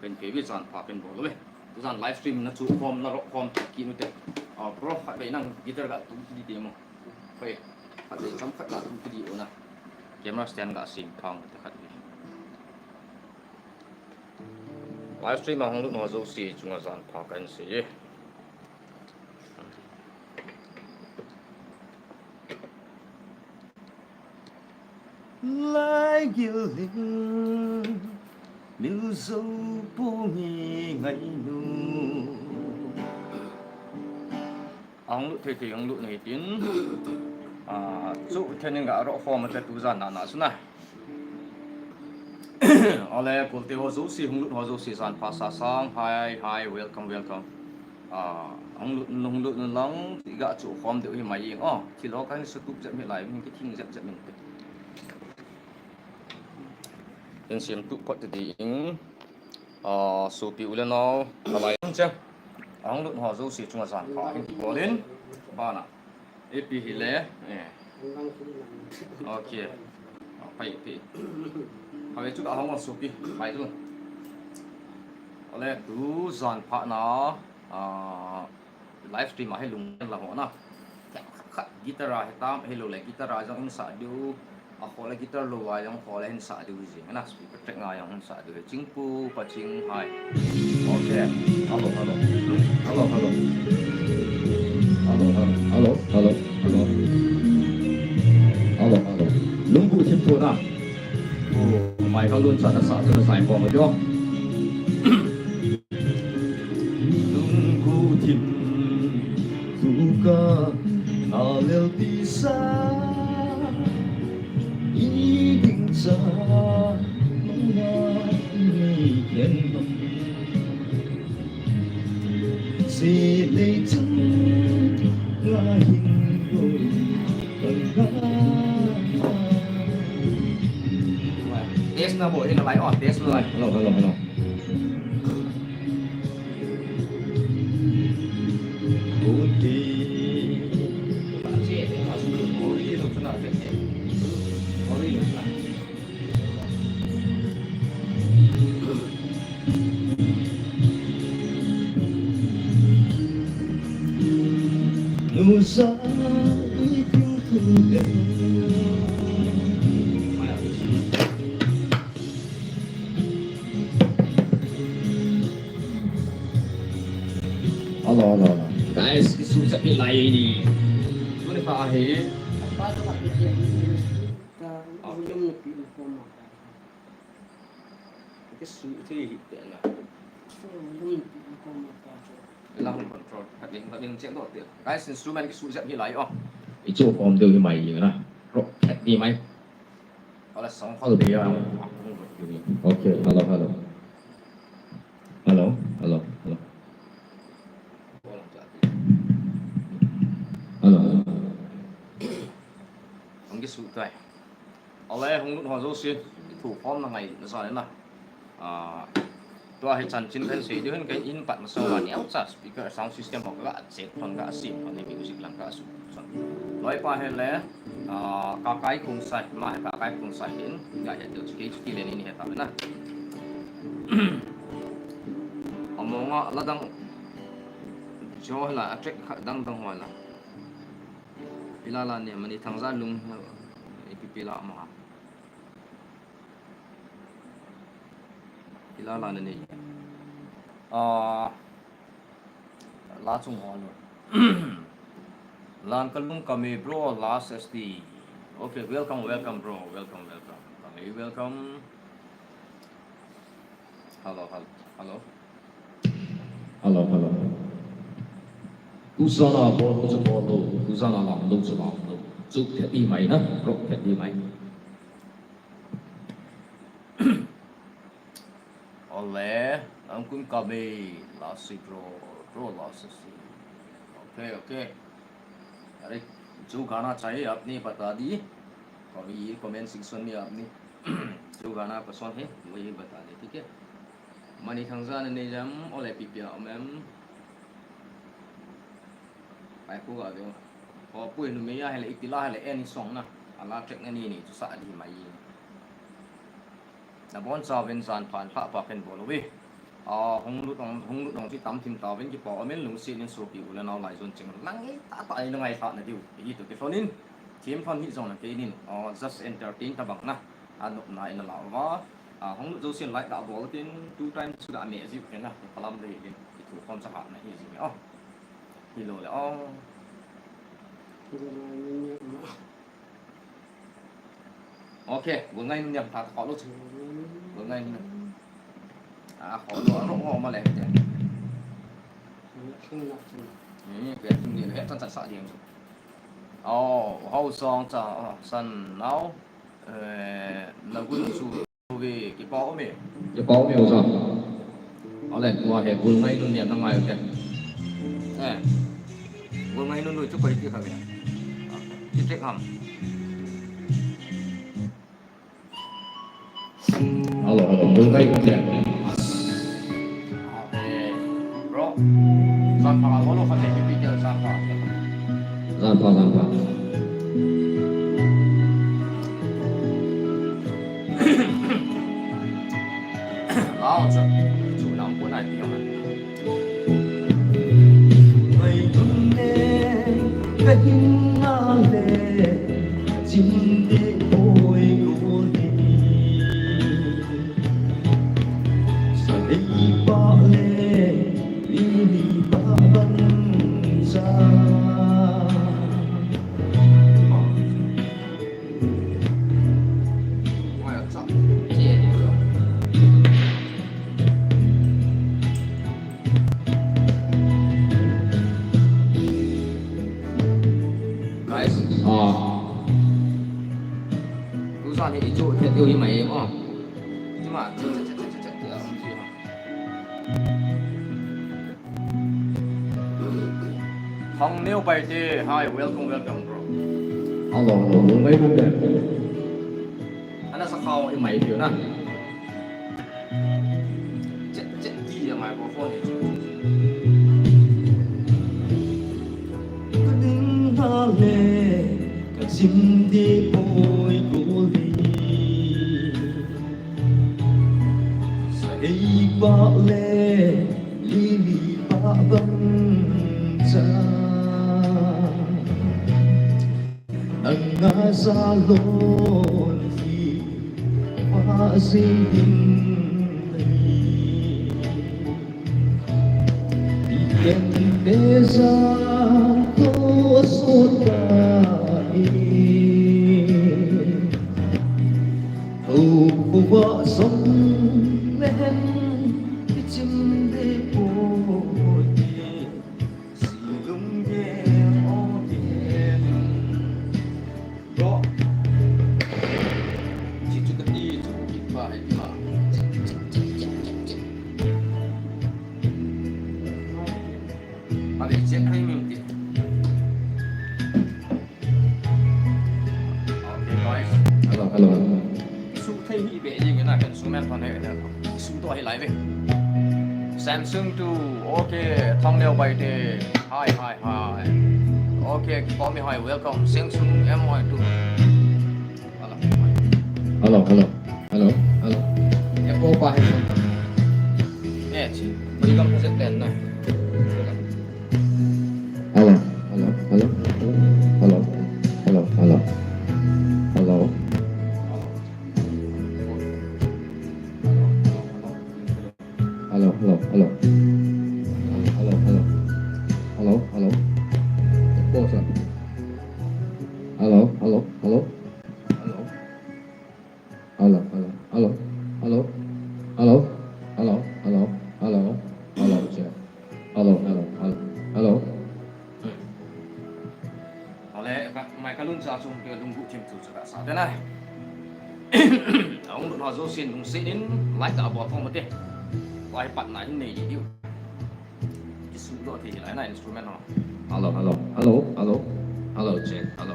เป็นเกวิจานพาเป็นบอลเลยจานไลฟ์สตรีมนะจู่คอมนะรอคอมกินนู่นเตะเพราะขัดไปนั่งกีตาร์กับตุ้งดีๆมั้งไปขัดไปซ้ำขัดกับตุ้งดีๆนะเกมเราสแตนกับซิมทองแต่ขัดไลฟ์สตรีมของลูกน้องจะสีจุงจานพากันสิไลฟ์กิลลิงmiêu dâu bố nghe ngày nu ông lụ thì ông lụ này tiếng dụ thế nên cả rõ form mà tu gian nà xuống này ole cô tiêu họ dụ xì ông lụ họ dụ xì gian pha sang hi welcome ông lụ lắng thì gạ chủ form đều như mày thì nó cái sự tụt dẫn lại mình cái thing dẫn mình yang siam tu pot tadi ing sopi ulenau kalai chang ang lut ho zo si chunga san pa hin bolin ba na epi hile okay pai pi hai chu ka hong sopi pai tu ole tu zan pa na live stream hai lung la ho na guitar ha tam hello le guitar jong in sa du ako lagi guitar lo wa yang ko len sa du ji na speaker track nga yang sa du ching pu pa ching hai okay hello hello hello hello hello hello hello hello hello hello lung bu chim pu na mai ka lun sa sa sa sai po ma jo lung bu chim suka alel bisa định ra ngày khen gì đây chân là hình đôi cần gã test na bộ thì nó lại on test rồi hello hello hello Nusa iting kuda Halo guys, susah pilih ini boleh Pak Ahi apa tuh Pak Ahi belum lebih informal cái sự thì hiện là làm control hạt điện chém đỏ tiền cái instrument cái sự dẫn như lấy cái chỗ form đều như mày vậy nè rồi hạt đi mày đó là sóng phao đi à ok hello hello hello hello hello hello không cái sự này ở đây không họ dấu xuyên thủ form là ngày nó sao đấy nèตัวให้ฉันจินเป็นสีด้วยกันอินปัดมาสว่างเนี่ยเอาสปีกเกอร์ซาวด์ซิสเต็มของก็เซ็ตของก็สิบของในมิวสิกหลังก็สุดร้อยไปเห็นแล้วกาไก่คงใส่มากาไก่คงใส่เห็นก็อยากจะสกิลนี้เห็นตามนะเอามองว่าแล้วดังโจ้ละอัจฉริยะดังหัวละพิลาลาเนี่ยมันทางด้านลุงพิลามาlà này lá chung hoa luôn lan kalung kami bro last SD okay welcome bro welcome kami welcome hello Kusana bolo cho bolo Kusana làm lâu cho làm lâu chụp thiệt đi mày đó bro thiệt đi mày oleh angkun kami lasi bro lasi okay अरे जो गाना चाहिए आपने बता दिए कभी ये comment section में आपने जो गाना पसंद है वही बता दे ठीक है मनी थंजा ने जम oleh पिपिया मैमไปพูดกับเดี๋ยวพอพูดหนุ่มยาให้เลยอีกล่าให้เลยนี่สองนะอะไรเทคนิคนี่จะสะดีไหม na bon sa vin san phan pha pa ken bol wi hong lu dong chỉ tắm thêm tàu bên cái bỏ bên lùng xịn lên số kiểu là nó lại dồn chừng lăng ấy ta tại nó ngày phạt này điều ý tụ cái phone in thêm phone hit dòng là cái in just entertain ta bằng na anh nộp lại là lão võ hong lu dâu xịn lại đạo bỏ tên two times sudah mẹ dịu cái nào phải làm đây cái thủ con sát này gì nhỉ thì rồi là ok vừa ngay nhầm ta khó lúc vừa ngay khó lúa rộng hồ mà lại vậy việc kinh nghiệm hết tất cả điểm hậu song cho sân não là quân chủ về cái bó mì rồi họ lại qua hệ vừa ngay luôn niệm ra ngoài ok vừa ngay luôn nuôi chút bấy kia phải vậy tiếp tiếp hầm Alo, vừa ngay luôn niệm bro gian phá có lúc phải cái video gian phá đó chủ lòng của này tiếng này ngày tuần lễ cánh hoa lệ chim để ôi cô đi say ba lệ li ba băng ra thì chỗ hiện tiêu như mày đúng không? Nhưng mà Phong nếu bay thì hi welcome bro. Alo, vừa ngay luôn niệm Anh đã sao khâu như mày kiểu nè. Chết gì là mày có phone thì có tiếng hoa lệ cả chim đi ôi cô đi ba lệ li ba băng ra anh ngã ra lộn vì hoa dinh này đi kèm bê ra có suốt đời hầu của vợ sống lên cái chim để bồi xì gông ghé ô tiền đó chỉ chút cái đi chút ít phải mà để chết hay mình thì ok guys Alo su thấy bị bể gì cái này cần su men phần hệ này su to hay lại về Samsung to ok thông leo bay thì hi ok call me hi welcome Samsung M1 to Alo Apple pa chị bây giờ sẽ tên này Alo Bosa. Alo. Oleh mai kalun sa sung ke lunggu chim tu sa sa thế này ông nó zo xin ông xin đến lái cả bỏ phong một tí quay bạn này này gì yêu cái số độ thì lại này instrument nó Alo, check. Alo.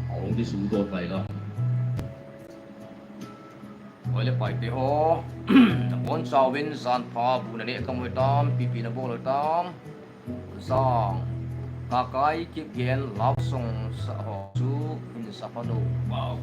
ông cái số độ vậy đó quay lại bài thì ho bốn sao bên gian pha bu này không hơi tam pipi nó bô hơi tam sang các cái kiếp gen lóc song sa ho su in sa pha no wow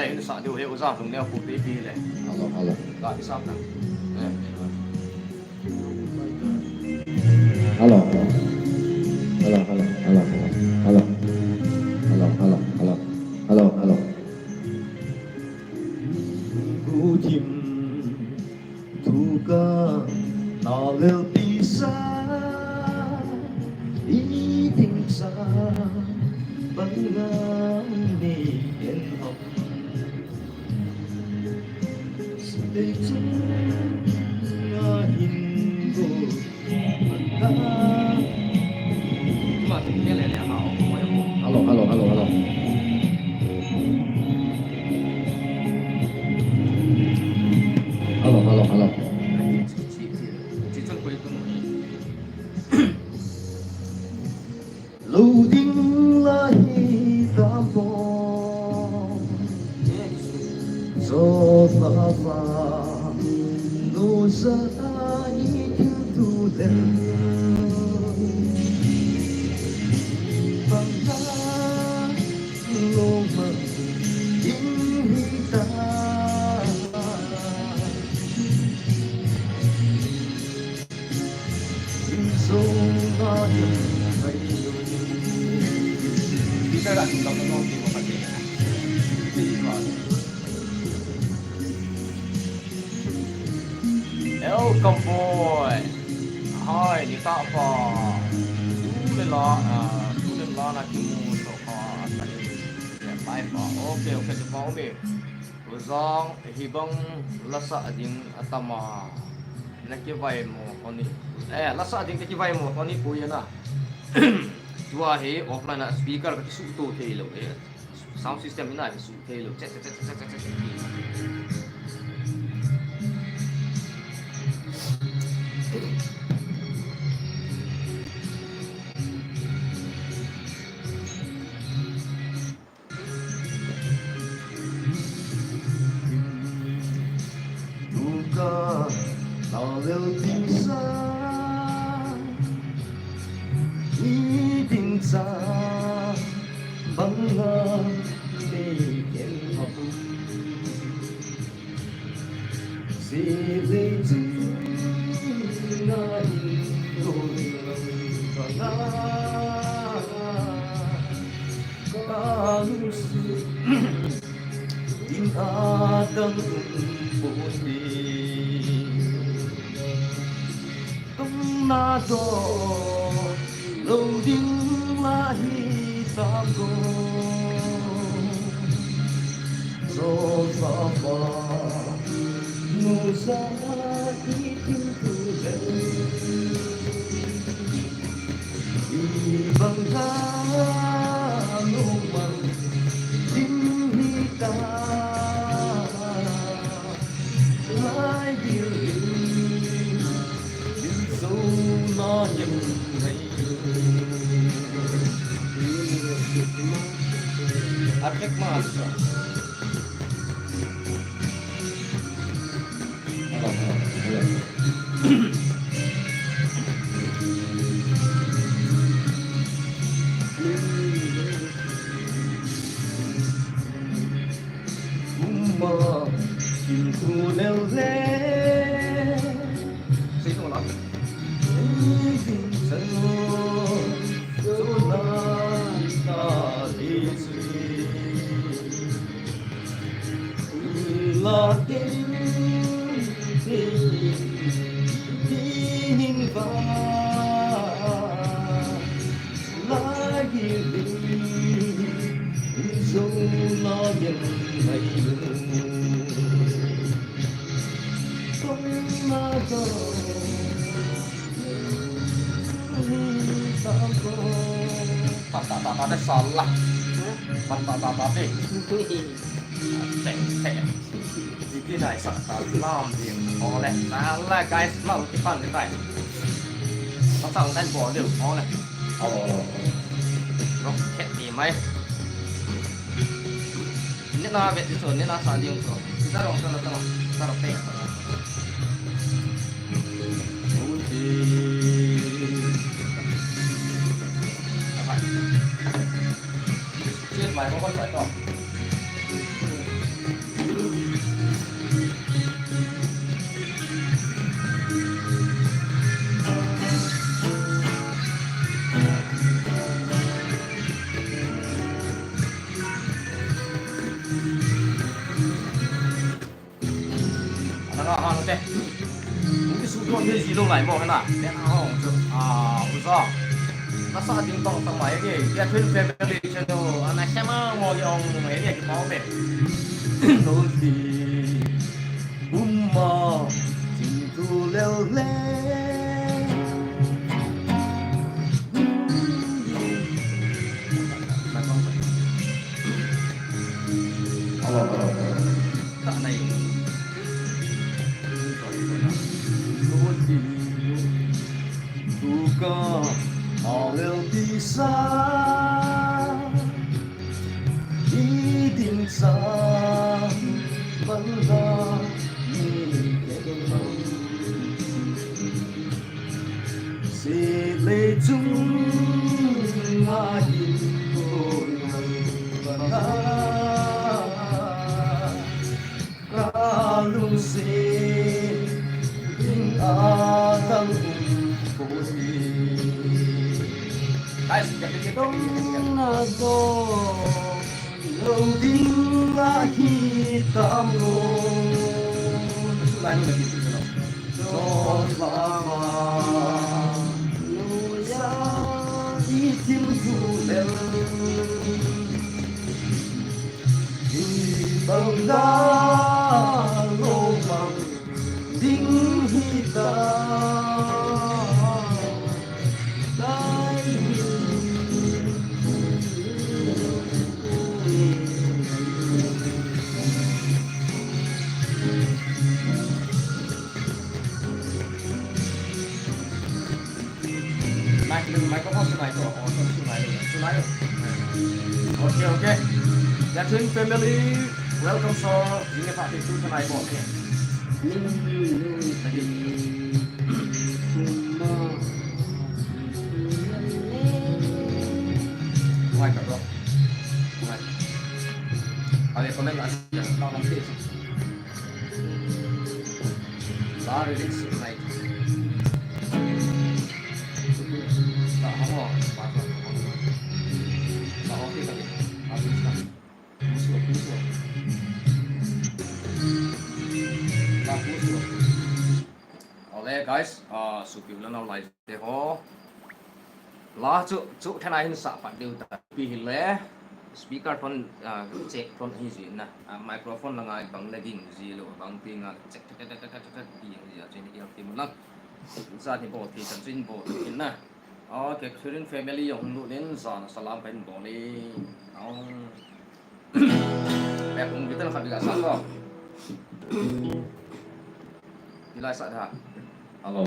in sa điều hiệu ra thùng neo phụ tí đi này Hello, hello. gọi đi sắp nào Hello, hello. Hello, hello, hello, hello. Hello, hello, hello. Hello, hello. Ku tìm thu ca nào lêu đi xa ý tình xa băng ngang đi yên học để chúng nga hin go ta mà thì cái này là hảo Hello, hello, hello, hello. Hello, hello, hello. chỉ chân quay tôi lâu đinh là hi tam bo zo pha pha no sa ai tu den bang ta lo ma in hi ta so na đi ra lại chúng ta nó đi một phần gì này đi vào hello comboy hi đi tạo phò tu lên lo là chúng số phò tại để bài phò ok ok thì phò ok rồi xong thì bông là sợ tiếng atama là cái vai một con đi là sợ tiếng cái vai một con đi cuối na dua he offline na speaker ka su to thelo sound system ina su thelo check Duka nào lêu tình xa ý tình xa băng ngang để yên học dì dì dì na in tôi và na ca lu sư in a tâm bồ đề tâm na do lâu đinh là hi tam go do pha pha nô sa hi tim tu den đi băng ta nô mang tim hi ta lại điều sâu nó nhầm hay Arctic Master Hello, hello, hello. Umma kim thu leo lé xin không lắm tình sân số ta đi suy là tiếng tin và lá ghi dấu nó nhận hay không mà đâu tak ada salah tak deh cek jadi naik salam dia oleh salah guys mau kita này nó sang đánh bỏ đều oleh Hello, hello. roket gì mấy ini na bet itu ini na sandi untuk kita dong sana tengah kita roket Chết mày có con phải không? nó hòn ok cái số con cái gì đâu lại bỏ cái nào đen hòn bây giờ nó sao tiếng tông tông máy cái thuyền family channel anh xem mà ông mấy cái máu về đôi khi mơ tình tu leo lên đoạn này buka oleh bisa idinsan benda sile chung ayin benda kalau se atang guys jadi kita nado loading hitam lo lagi begitu lama luya itim julel di bangga lomang ding hitam microphone sunai tu, sunai. Okay. That's family. Welcome so ini Pak itu sunai bos ya. Tadi. Mai tak bro. Mai. Ada komen lagi yang tak nanti. Baru ini sunai. Guys, suki ulan awal itu ho, lah cuk thằng này sạ phát điều tại vì lẽ speaker phone check phone ini sih, nah microphone là ngay bằng legging gì lo, bằng tiếng check gì gì trên cái tim năng, ra thì bộ thì chân chính bộ thì na, cái student family yang lu đến giờ salam bên bộ này, mẹ cũng kita nak juga sama, tidak sadar. Halo.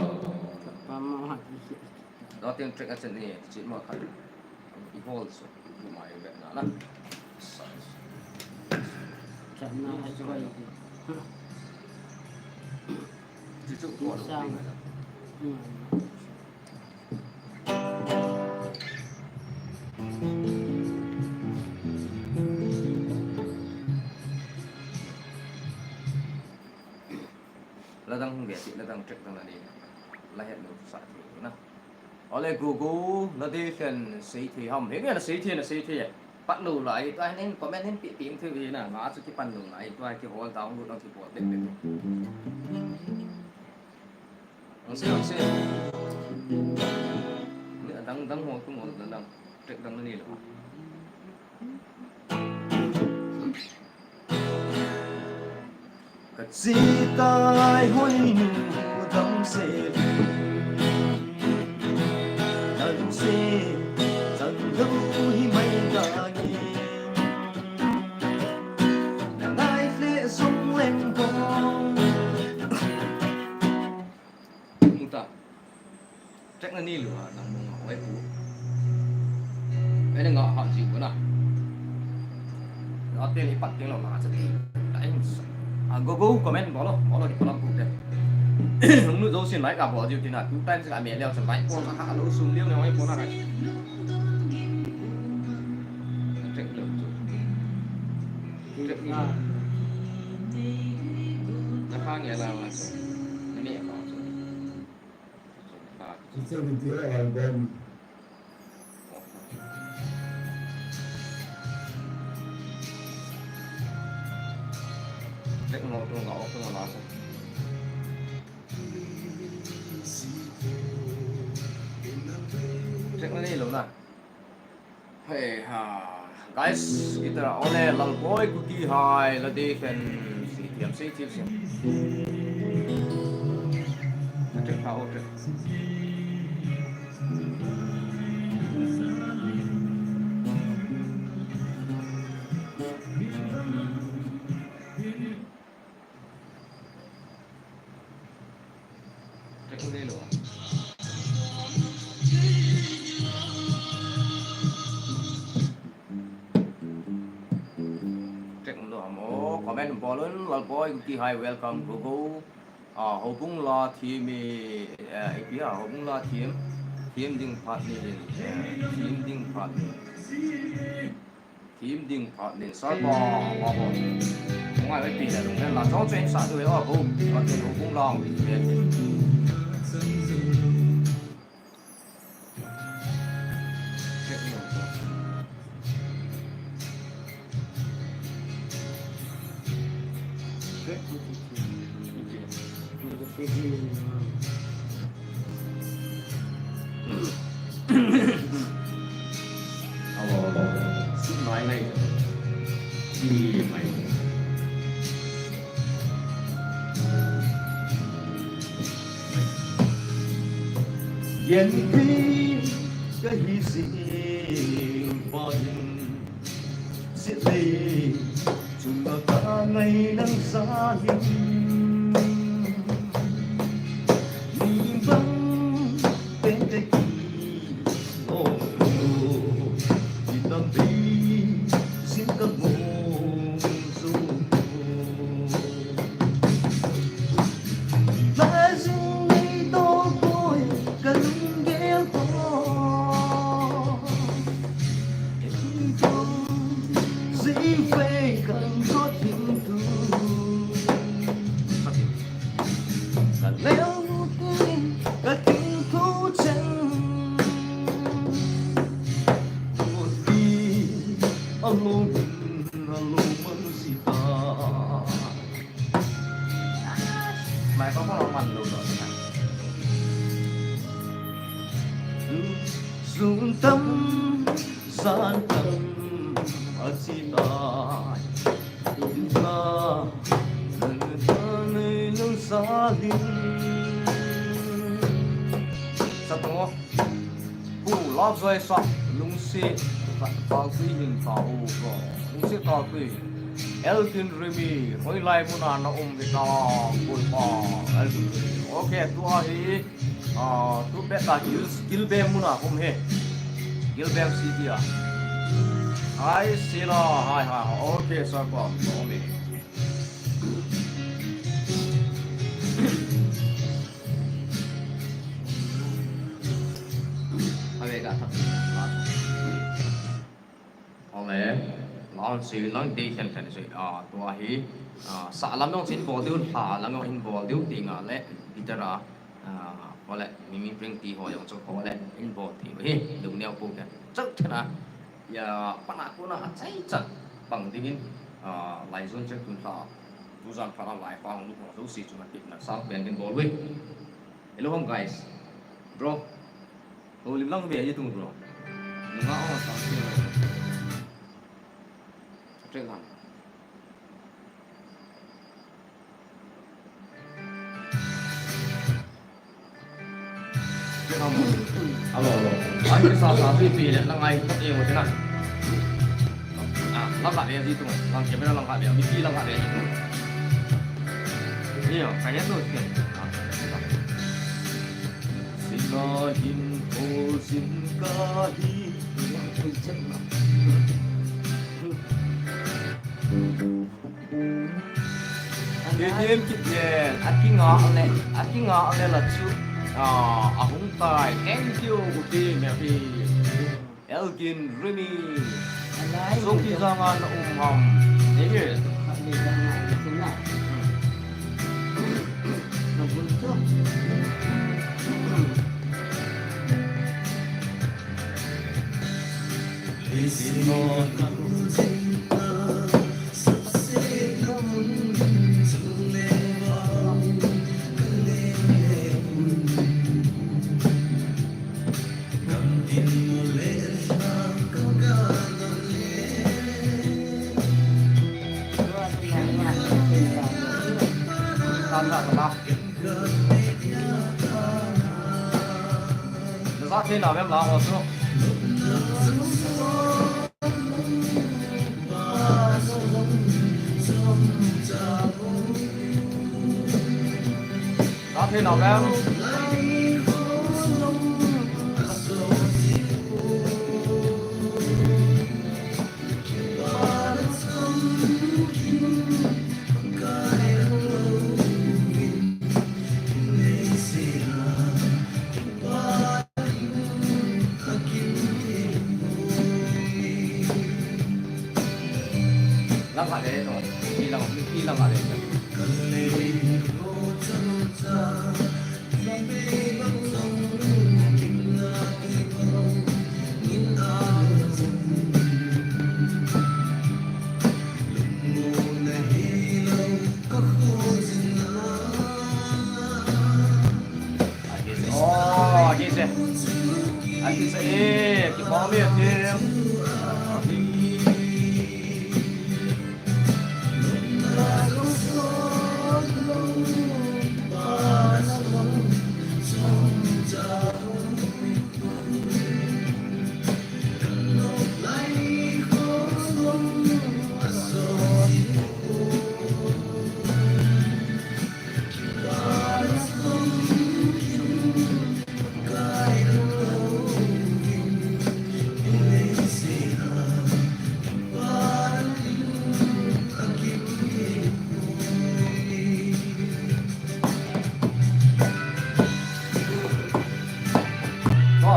Đó tiếng trick action này chỉ mà khởi evolve rồi mày vậy là chú có là đang về thì là đang trick đang là đi là hiện được sạch rồi nè oleh Google là đi phần sĩ thì hầm thế là sĩ thì bắt đầu lại tôi nên comment nên tiếng thứ gì nè ngã cho cái bắt đầu lại tôi cái hồ tao luôn đang thì bỏ bên ông xem nữa đang hồ cũng một đang trick đang đi rồi chỉ tai hối nụ tâm sẽ lần sẽ dần đâu hi mây cả nghe nàng ai lệ sông lên vòng ta chắc là đi lửa đang mong hỏi phụ cái này ngọ họ chịu nào nó tên thì bắt tiếng là mà sẽ đi đấy Google comment bỏ lo thì có làm cụ đấy không nữa dấu xin lại cả bỏ gì thì là chúng ta sẽ lại mẹ leo trở lại con hạ lỗ xuống liêu này con này trách lượng trách nhiều nó pha nghĩa là mẹ bỏ Kita bicara dan trách ngộ không ngộ Hey, guys, kita oleh lalboy kuki hai la defen si tiam si. Cek tahu cek. Cek ini loh. Comment bolon lalboy kuki hai welcome go. Hobung la team IPA hobung la team ding partner team ding partner sa ba wa bo ngoài cái tiền là đúng là cho chuyện xã hội ở vùng và tiền hobung long thì xin nói này đi mày Yên đi cái hy sinh bỏ hình sẽ lấy chúng ta ngày đang xa hình nhìn vắng bên đây ô nhìn tâm đi xin các môn dù mà dừng đây tôi cần ghé dĩ phê cần có tình thương và nếu cả tình thú chân một khi alo mân gì ta mày có lòng mạnh đâu rồi dùng tâm gian tâm ở chi ta chúng ta nơi nương xa linh sao tao cú lót rồi sao lung xì tao quy hình tao rồi lung xì tao quy Elkin Remy hồi lại muốn ăn nó Việt Nam buồn bã Elkin ok tua hi tu beta Gilbert muốn ăn he Gilbert City à hai sila hai ok sao còn ok hai cả thật oleh lawan si lang di kan kan si tua hi sa lam yong sin bol diu ha lam yong in bol diu ti nga le bitara oleh mimi pring ti ho yong chok oleh in bol ti hi dung neo pu kan chak thana ya panak ko na chai chan bằng dingin lai zon chek tun sa tu zan phara lai fa hong lu ko si chu na tip na sang ben ken bol wi hello home guys bro oh lim lang be yi tung bro nga o sa si trek han trek han alo anh cái sa pi le lang ai thot e mo thế lang ka dia situ lang ke lang ka dia miki lang ka dia situ iya kayaknya tuh Sinahin ko sinkahi Game kitten aki nga le la chu ahung tai thank you kuti me pi Elgin Remy so ki jangan ham ini Ra thế nào em làm một chút. Ra thế nào em. Lắc lại đấy rồi. Đi lắc lại đấy. Aquí se que bom mesmo.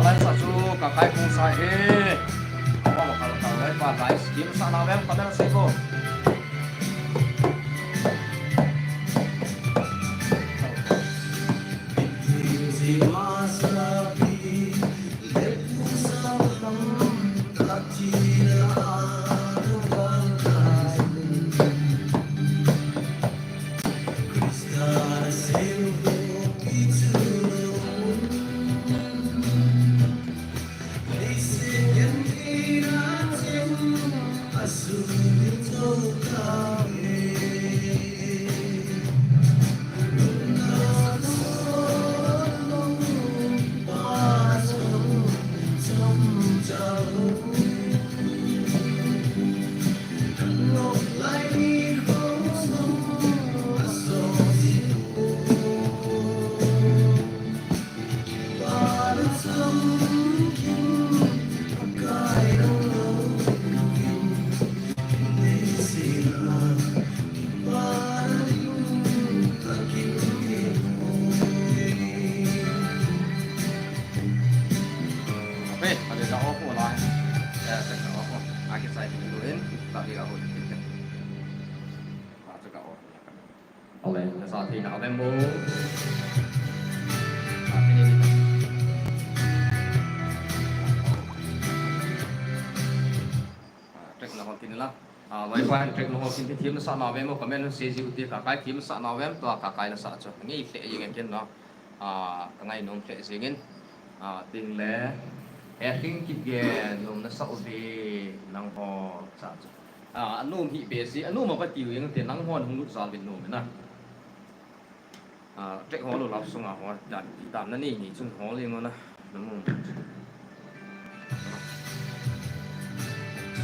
Lại sa chu cả cái cùng sai he có một cái lấy và lại kiếm sa nào em có đang xây cô saat ini apa yang mau saat ini trek nào kini lah wifi trek nào kini team saat nào em mau komen sesi uti kakai team saat nào em tua kakai na saat tu ngi te yang kian no kangai nom te singin ting le hacking kit gen nom na saat uti nang ho saat tu anum hi besi anum apa tiu yang te nang hon hung lut sal bin nom na trek ho lo lap sung ho dan tam na ni chung ho le ngo na nam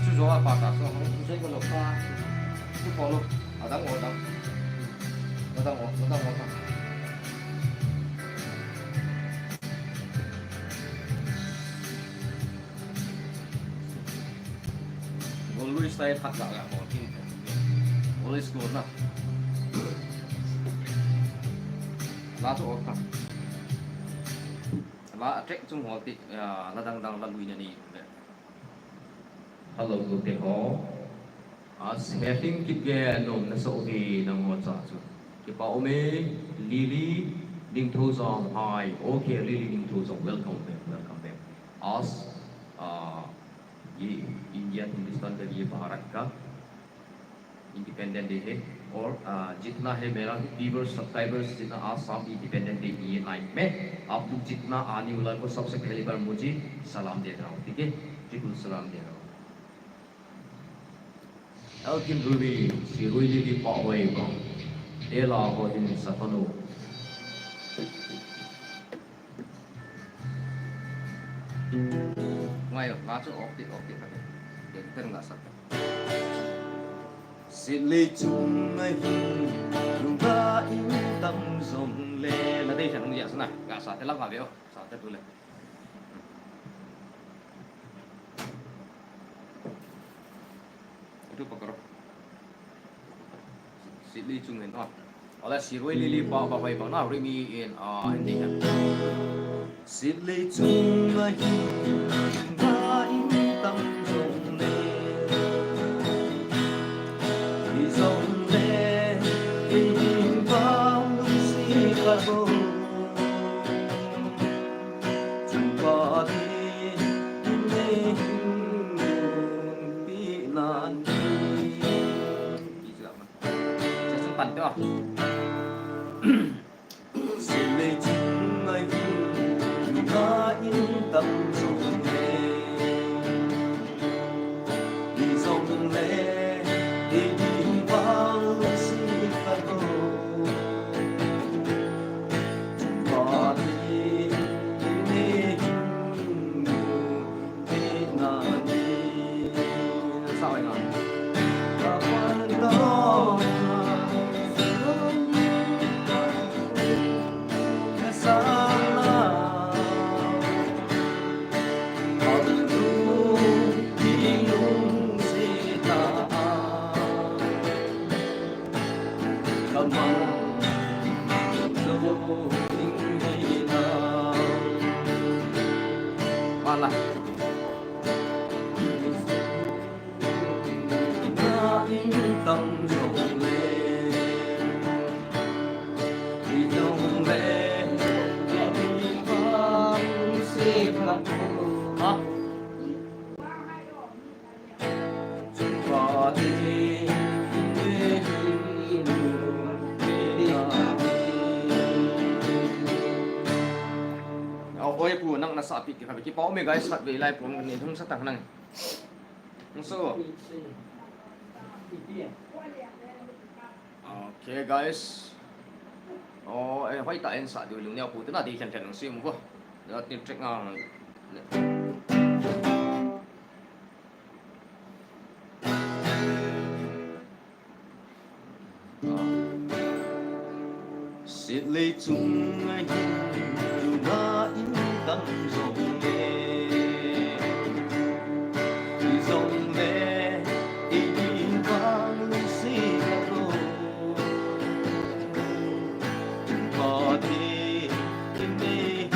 chú gió bà cả sao không thấy con lộc pha chú có luôn ở đang ngồi đâu nó đang ngồi con Luis tay thật là một cái Luis luôn nè lá chỗ khác lá trách chung họ tị là đang Luis này hello good day all setting kit ge nom na so di nang mo cha chu ki pa ome lily ding thu zong hi okay lily ding thu zong welcome back as ye India Hindustan ka ye Bharat ka independent day hai और जितना है मेरा viewers subscribers जितना Assam independent day ये नाइट में आप लोग जितना आने वाला को सबसे पहली बार मुझे सलाम दे रहा हूँ ठीक है बिल्कुल सलाम दे रहा हूँ Elkin Ruby si Ruy di pa away ko ela ko din sa pano ngay rồi lá chỗ ốp tiệt để tên là sạch xin lấy chung ngày hôm ta in tâm rộng lệ là đây chẳng có gì thế này gà sạch thế lắm mà biết không sạch thế tôi lên itu pakar xin đi chung lên thôi oleh si Roy Lili bảo bảo vậy bảo nào Remy in ending xin lấy chung ngày hôm ta in tâm rộng lệ thì rộng lệ in vào lúc si cả bầu chẳng có đi nên bị nạn sẽ sempat tu xin lấy chung ngày hôm ta in tâm rộng lệ thì rộng lệ thì đi vào si cả bầu chẳng có đi nên bị nạn sao vậy nào và quan đó hoàn lại tâm rộng lệ thì rộng lệ thì vang xếp lạc hả chẳng có gì để ôi phụ năng là sợ bị cái bó mình cái sợ bị lại của mình không sắc thằng này không sao okay guys quay tại anh sợ điều lượng nhau phụ tức là đi chân chân xuyên một vô đó tìm check ngon xin lấy chung ngày hôm ta in tâm rộng lệ thì rộng lệ thì in vang si cả bầu có thể mê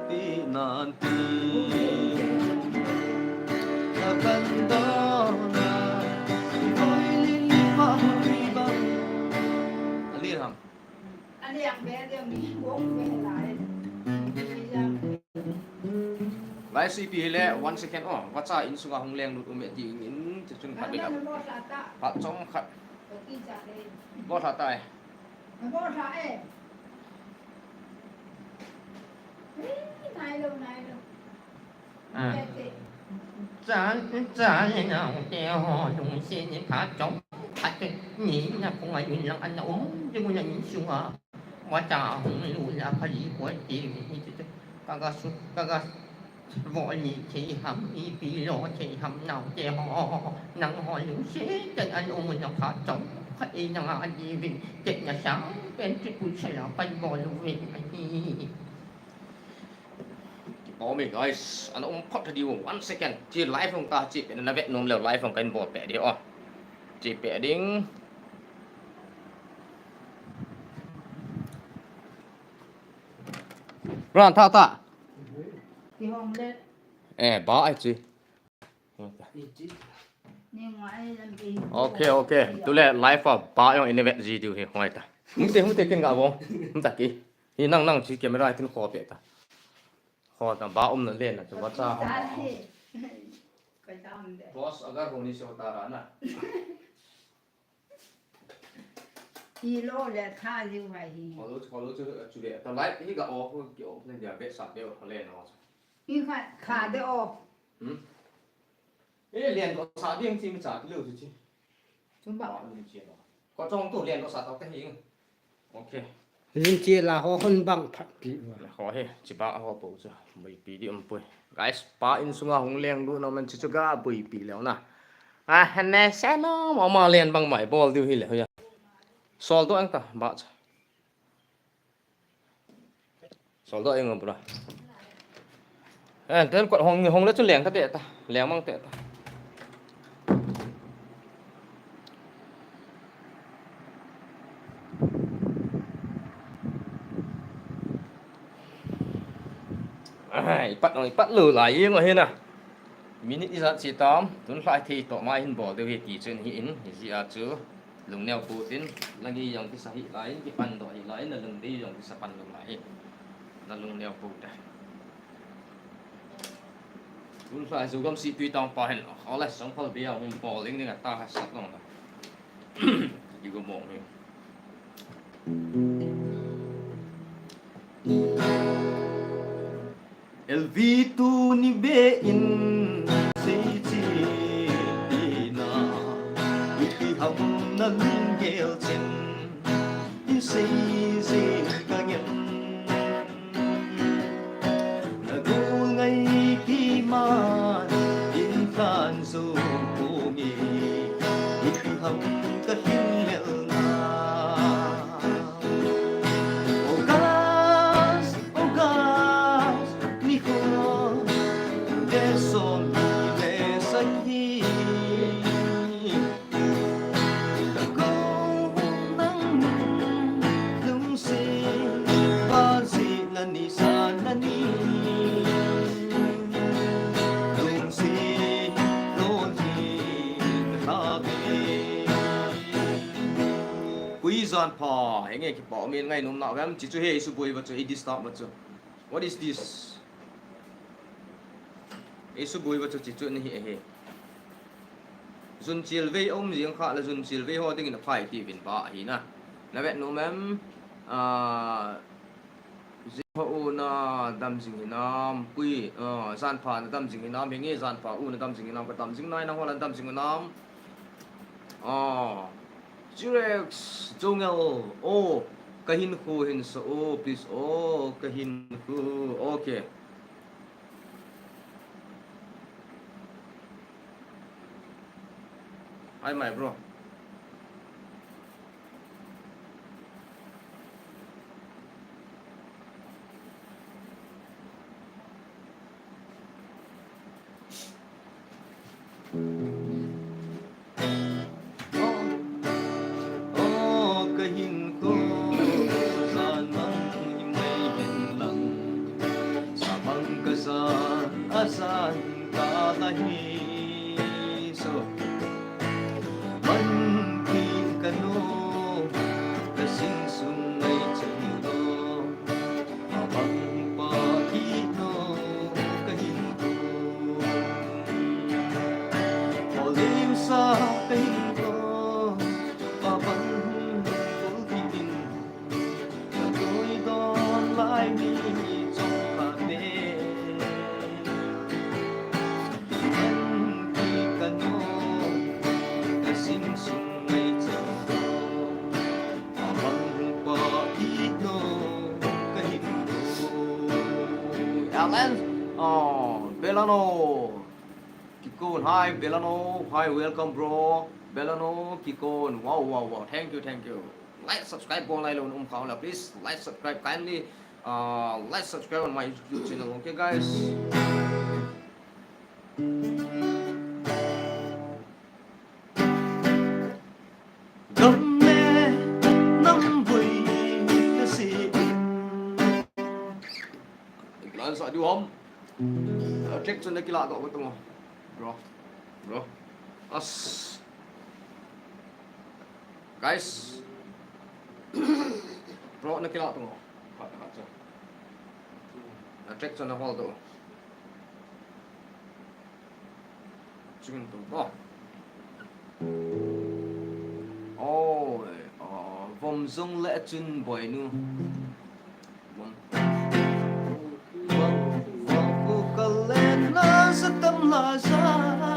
tí nạn tình akan đó là tôi linh phong đi bằng liên hằng anh em bé đều bị bốn bé lại lại CP lệ 1 second what sa in sunga hong leng lut umet ding in chun khat be kap phat chong khat bo tha tai Cha cha nào đeo họ dùng xe những khá chống hạt nhỉ là cũng phải nhìn là anh ốm chứ không là nhìn xuống à quá cha không lùi là phải đi quá tiền các vội nhị chỉ hầm y bị lo chỉ hầm nào che họ nặng họ lưu xe chân anh ôm mình là khá chống phải y năng anh đi vì chết nhà sáng bên trên bụi xe là bay bò lưu về oh my guys anh ông phát video 1 second chỉ live không ta chỉเป็นนะเวทนมแล้ว live ของกันบ่แปะเดียวchỉแปะดิ้งร้านท่าตา thì hôm lên บ้าไอ้จี nhưng ngoại làm gì ok tôi lại live vào ba yang ini vet gì điều hiện hoài ta không thể kinh ngạc không không ta kì thì năng chỉ camera tin khó bể ta khó ta ba nó lên là cho bắt ra boss agar honi se utara na thì lô là tha như vậy kalau tu dia ta live hi ga off kiểu nên dia vet sat dia lên nó nhưng mà khá để ô liền có sa điên chim trả cái lưu chứ chúng bảo có trong tủ liền có sa tao cái gì ok Linh chia là họ hơn bằng phát bị khó he chỉ ba họ bổ cho mấy pi đi bui guys pa in sunga hong leng lu nó mình chỉ cho ga bui pi léo na hắn nè sẽ nó mà liền bằng máy ball tiêu hi lẹ thôi sol to anh ta ba sol to anh ngầm rồi tên quạt hong hong lấy cho leng thắt tệ ta leng mang tệ ta bắt lử lại yên rồi hen à minute đi ra chỉ tóm tuần lại thì tổ mai hin bỏ đều kỳ trên hin gì à chứ lùng neo Putin là nghi dòng cái sahi lại cái pan đổi lại là lùng đi dòng cái sa pan lùng lại là lùng neo Putin tuần lại dù công sĩ tùy tòng bỏ hen họ lại sống phật bây giờ hùng bỏ lên nên là ta hay sát lòng rồi chỉ có mộng thôi El vitu ni be in sei chi na iki ham na lung gel chen in sei sei ka ngem na gu ngai ki man in khan su ku mi iki ham ka hin lel na Giòn phò anh nghe cái bỏ miền ngay nôm nọ em chỉ cho hệ số bùi vật cho edit stop vật cho what is this hệ số bùi vật cho chỉ cho này hệ dun chill về ông riêng khác là dun chill về họ tiếng là phải thì biển bạ hi na là vậy nôm em họ na đam sinh nam quy gian phà na đam sinh nam nghe gian phà na đam sinh nam cái đam sinh này nó họ là đam sinh nam Jurex Jongel kahin khu hin so please kahin khu okay hi my bro asan ta lahi so man kin kanu kasing sunay chando abang pa ino kahinto olim sa kahinto abang ultin kagoy don lai mi Alan Belano Kikon hi Belano hi welcome bro Belano Kikon wow thank you like subscribe po lai luôn khao là please like subscribe kindly like subscribe on my YouTube channel okay guys sợ đi không? Check cho cái lạ của tôi bro us guys bro nó cái lạ tôi check cho nó hol tôi chừng tôi vòng dung lẽ chân bồi nu sa tâm la